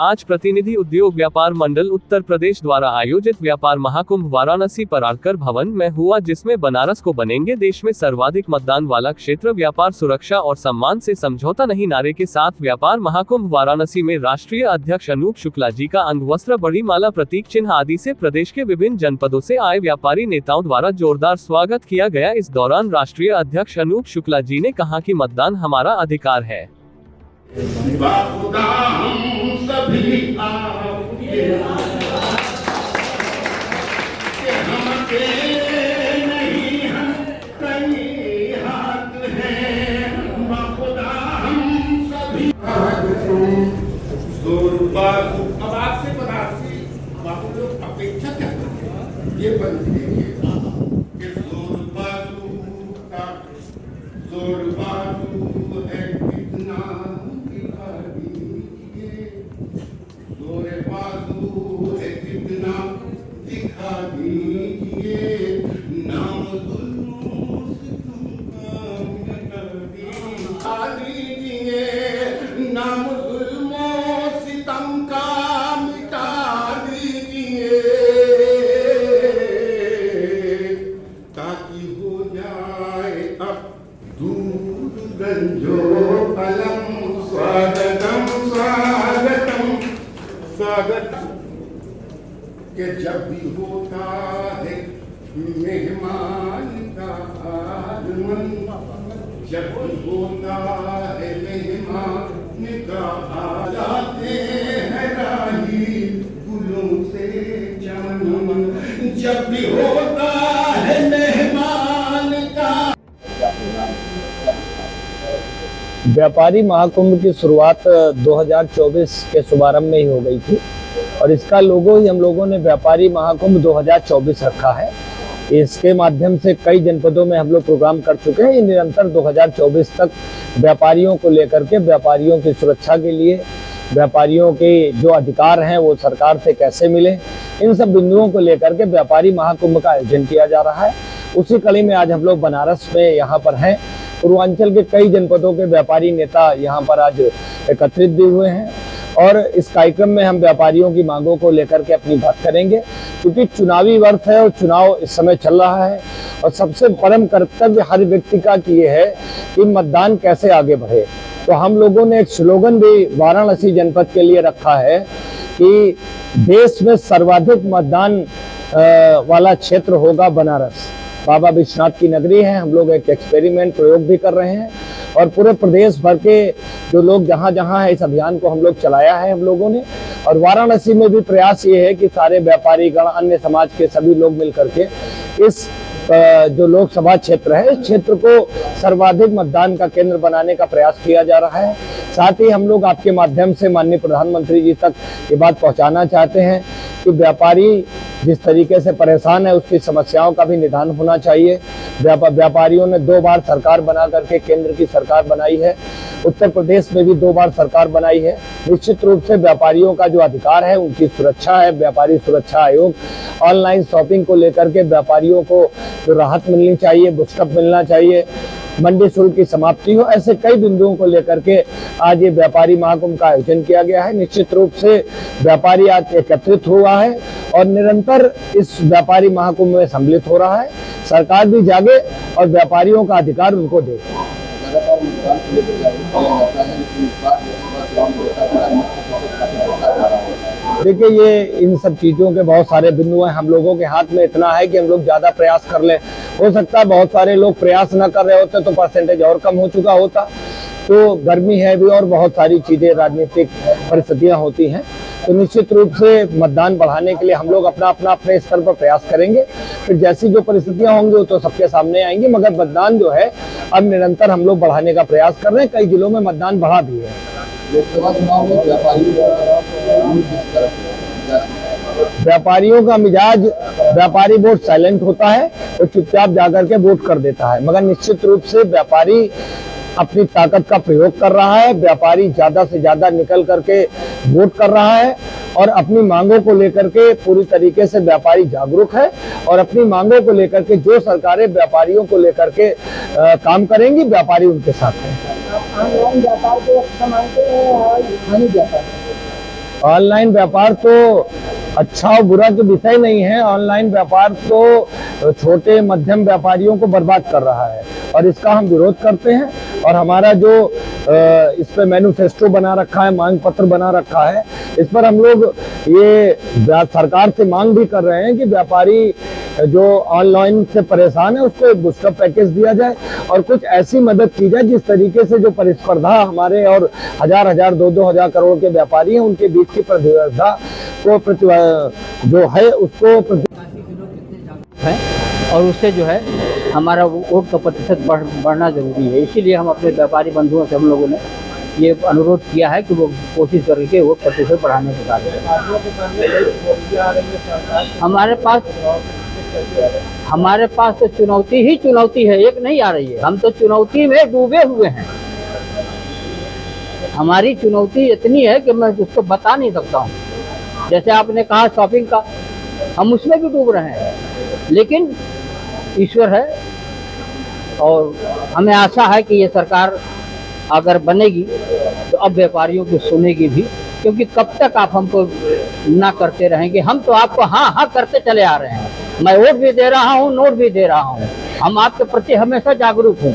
आज प्रतिनिधि उद्योग व्यापार मंडल उत्तर प्रदेश द्वारा आयोजित व्यापार महाकुंभ वाराणसी पराडकर भवन में हुआ, जिसमें बनारस को बनेंगे देश में सर्वाधिक मतदान वाला क्षेत्र, व्यापार सुरक्षा और सम्मान से समझौता नहीं नारे के साथ व्यापार महाकुंभ वाराणसी में राष्ट्रीय अध्यक्ष अनूप शुक्ला जी का अंग वस्त्र, बड़ी माला, प्रतीक चिन्ह आदि से प्रदेश के विभिन्न जनपदों से आए व्यापारी नेताओं द्वारा जोरदार स्वागत किया गया। इस दौरान राष्ट्रीय अध्यक्ष अनूप शुक्ला जी ने कहा कि मतदान हमारा अधिकार है। अब आपसे बनारसी बापू लोग अपेक्षा करते हैं, ये बंद देखिए कि जोर बाजू है कितना दिखा दीजिए, जोर बाजू है कितना दिखा दीजिए, नाम जुल्म सितम का मिटा दीजिए, नाम जुल्म सितम का मिटा दीजिए, ताकि हो जाए अब दूर गंजो कलम। स्वागतम स्वागतम स्वागतम के जब भी होता है मेहमान का आगमन, जब भी होता है मेहमान का आ जाते हैं राही फूलों से चमन, जब भी होता है मेहमान का। व्यापारी महाकुंभ की शुरुआत 2024 के शुभारंभ में ही हो गई थी और इसका लोगो ही हम लोगों ने व्यापारी महाकुंभ 2024 रखा है। इसके माध्यम से कई जनपदों में हम लोग प्रोग्राम कर चुके हैं। निरंतर 2024 तक व्यापारियों को लेकर के, व्यापारियों की सुरक्षा के लिए, व्यापारियों के जो अधिकार हैं वो सरकार से कैसे मिले, इन सब बिंदुओं को लेकर के व्यापारी महाकुंभ का आयोजन किया जा रहा है। उसी कड़ी में आज हम लोग बनारस में यहाँ पर हैं। पूर्वांचल के कई जनपदों के व्यापारी नेता यहाँ पर आज एकत्रित भी हुए हैं और इस कार्यक्रम में हम व्यापारियों की मांगों को लेकर के अपनी बात करेंगे, क्योंकि चुनावी वर्ष है और चुनाव इस समय चल रहा है और सबसे परम कर्तव्य हर व्यक्ति का ये है कि मतदान कैसे आगे बढ़े। तो हम लोगों ने एक स्लोगन भी वाराणसी जनपद के लिए रखा है कि देश में सर्वाधिक मतदान वाला क्षेत्र होगा बनारस। बाबा विश्वनाथ की नगरी है। हम लोग एक एक्सपेरिमेंट प्रयोग भी कर रहे हैं और पूरे प्रदेश भर के जो लोग जहां जहां है इस अभियान को हम लोग चलाया है हम लोगों ने। और वाराणसी में भी प्रयास ये है कि सारे व्यापारी गण, अन्य समाज के सभी लोग मिलकर के इस जो लोकसभा क्षेत्र है, इस क्षेत्र को सर्वाधिक मतदान का केंद्र बनाने का प्रयास किया जा रहा है। साथ ही हम लोग आपके माध्यम से माननीय प्रधानमंत्री जी तक ये बात पहुंचाना चाहते हैं कि व्यापारी जिस तरीके से परेशान है उसकी समस्याओं का भी निदान होना चाहिए। व्यापारियों ने 2 बार सरकार बना करके केंद्र की सरकार बनाई है, उत्तर प्रदेश में भी 2 बार सरकार बनाई है। निश्चित रूप से व्यापारियों का जो अधिकार है उनकी सुरक्षा है। व्यापारी सुरक्षा आयोग, ऑनलाइन शॉपिंग को लेकर के व्यापारियों को जो राहत मिलनी चाहिए, बुस्टअप मिलना चाहिए, मंडी शुल्क की समाप्ति हो, ऐसे कई बिंदुओं को लेकर के आज ये व्यापारी महाकुंभ का आयोजन किया गया है। निश्चित रूप से व्यापारी आज एकत्रित हुआ है और निरंतर इस व्यापारी महाकुंभ में सम्मिलित हो रहा है। सरकार भी जागे और व्यापारियों का अधिकार उनको दे। देखिए, ये इन सब चीजों के बहुत सारे बिंदु हैं। हम लोगों के हाथ में इतना है कि हम लोग ज्यादा प्रयास कर ले। हो सकता है बहुत सारे लोग प्रयास न कर रहे होते तो परसेंटेज और कम हो चुका होता। तो गर्मी है भी और बहुत सारी चीजें, राजनीतिक परिस्थितियां होती हैं। तो निश्चित रूप से मतदान बढ़ाने के लिए हम लोग अपने स्तर पर प्रयास करेंगे। फिर जैसी जो परिस्थितियां होंगी वो तो सबके सामने आएंगी, मगर मतदान जो है अब निरंतर हम लोग बढ़ाने का प्रयास कर रहे हैं। कई जिलों में मतदान बढ़ा भी है। लोकसभा चुनाव में व्यापारियों का मिजाज, व्यापारी वोट साइलेंट होता है, वो चुपचाप जाकर के वोट कर देता है। मगर निश्चित रूप से व्यापारी अपनी ताकत का प्रयोग कर रहा है। व्यापारी ज्यादा से ज्यादा निकल करके वोट कर रहा है और अपनी मांगों को लेकर के पूरी तरीके से व्यापारी जागरूक है और अपनी मांगों को लेकर के जो सरकारें व्यापारियों को लेकर के काम करेंगी, व्यापारी उनके साथ हैं। ऑनलाइन व्यापार को अच्छा मानते हैं और स्थानीय व्यापार? ऑनलाइन व्यापार तो अच्छा और बुरा के विषय नहीं है। ऑनलाइन व्यापार तो छोटे मध्यम व्यापारियों को बर्बाद कर रहा है और इसका हम विरोध करते हैं। और हमारा जो इस पे मैनिफेस्टो बना रखा है, मांग पत्र बना रखा है, इस पर हम लोग ये सरकार से मांग भी कर रहे हैं कि व्यापारी जो ऑनलाइन से परेशान है उसको एक बूस्टर पैकेज दिया जाए और कुछ ऐसी मदद की जाए जिस तरीके से जो प्रतिस्पर्धा हमारे और हजार 2-2 हजार करोड़ के व्यापारी हैं उनके बीच की प्रतिस्पर्धा को जो है उसको है और उससे जो है हमारा वोट का प्रतिशत बढ़ना जरूरी है। इसीलिए हम अपने व्यापारी बंधुओं से हम लोगों ने ये अनुरोध किया है कि वो कोशिश करके वोट प्रतिशत बढ़ाने के बाद हमारे पास तो चुनौती है, एक नहीं आ रही है। हम तो चुनौती में डूबे हुए हैं। हमारी चुनौती इतनी है कि मैं उसको बता नहीं सकता हूँ। जैसे आपने कहा शॉपिंग का, हम उसमें भी डूब रहे हैं, लेकिन ईश्वर है और हमें आशा है कि ये सरकार अगर बनेगी तो अब व्यापारियों को सुनेगी भी, क्योंकि कब तक आप हमको ना करते रहेंगे। हम तो आपको हाँ करते चले आ रहे हैं। मैं वोट भी दे रहा हूँ, नोट भी दे रहा हूँ। हम आपके प्रति हमेशा जागरूक हूँ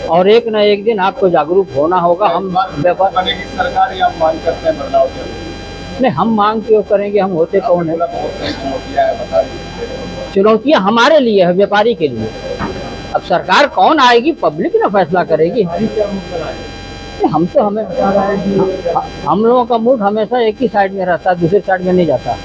और एक न एक दिन आपको जागरूक होना होगा। हम व्यापार बनेगी सरकार या मांग करते हैं बदलाव? नहीं, हम मांग क्यों करेंगे? हम होते कौन है? चुनौतियाँ हमारे लिए है, व्यापारी के लिए। अब सरकार कौन आएगी, पब्लिक ना फैसला करेगी। हम लोगों का मूड हमेशा एक ही साइड में रहता है, दूसरी साइड में नहीं जाता।